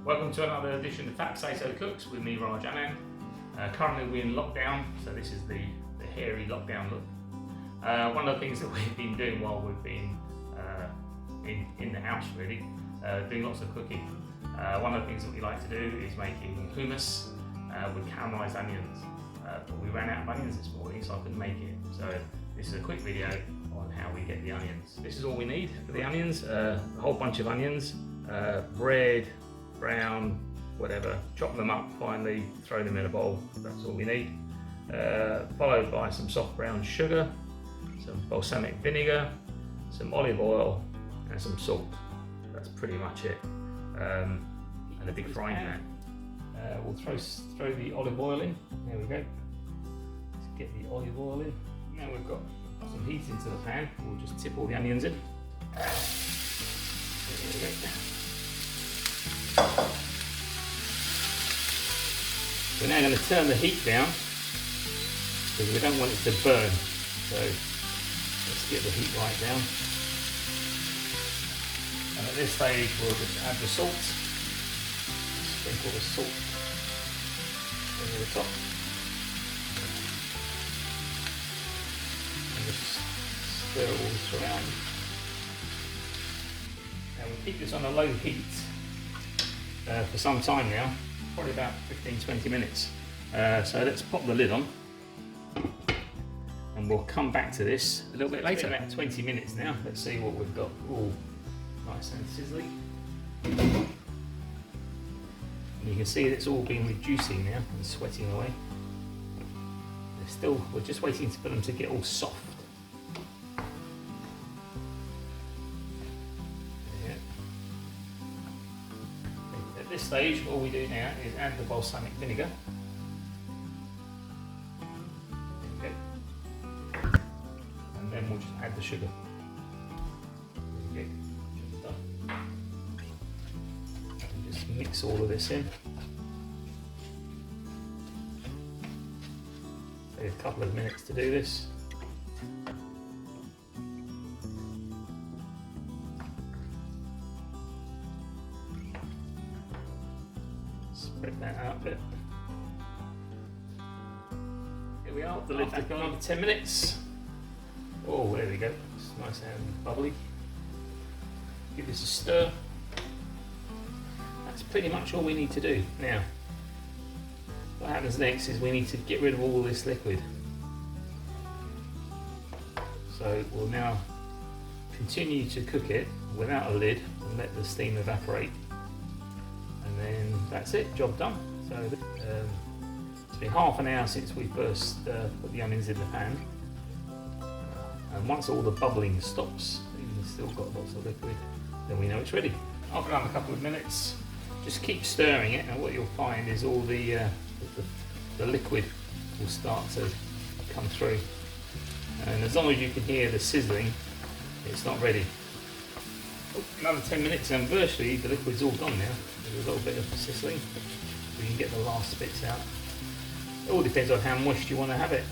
Welcome to another edition of Fat Potato Cooks with me, Raj and I. Currently we're in lockdown, so this is the hairy lockdown look. One of the things that we've been doing while we've been in the house really, doing lots of cooking. One of the things that we like to do is making hummus with caramelised onions. But we ran out of onions this morning, so I couldn't make it. So this is a quick video on how we get the onions. This is all we need for the onions, a whole bunch of onions, red, brown, whatever. Chop them up finely, throw them in a bowl, that's all we need. Followed by some soft brown sugar, some balsamic vinegar, some olive oil and some salt. That's pretty much it. And a big frying pan. We'll throw the olive oil in. There we go. Let's get the olive oil in. Now we've got some heat into the pan. We'll just tip all the onions in. There we go. We're now going to turn the heat down because we don't want it to burn. So let's get the heat right down. And at this stage we'll just add the salt. Sprinkle the salt over the top. And just stir all this around. Now we'll keep this on a low heat for some time now, probably about 15-20 minutes. So let's pop the lid on and we'll come back to this a little bit later. About 20 minutes now. Let's see what we've got. All nice and sizzly. And you can see it's all been reducing now and sweating away. We're just waiting for them to get all soft. At this stage, all we do now is add the balsamic vinegar. There we go. And then we'll just add the sugar. There we go. And just mix all of this in. Take a couple of minutes to do this. Spread that out a bit. Here we are, the lid's gone on for 10 minutes. Oh, there we go. It's nice and bubbly. Give this a stir. That's pretty much all we need to do. Now, what happens next is we need to get rid of all this liquid. So we'll now continue to cook it without a lid and let the steam evaporate. And then that's it, job done. So it's been half an hour since we first put the onions in the pan. And once all the bubbling stops, you've still got lots of liquid, then we know it's ready. After another couple of minutes, just keep stirring it, and what you'll find is all the liquid will start to come through. And as long as you can hear the sizzling, it's not ready. Another 10 minutes and virtually the liquid's all gone now. There's a little bit of sizzling. We can get the last bits out. It all depends on how moist you want to have it.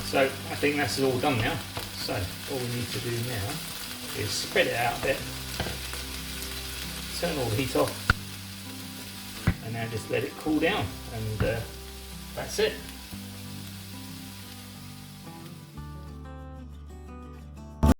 So I think that's all done now. So all we need to do now is spread it out a bit, turn all the heat off, and now just let it cool down, and that's it.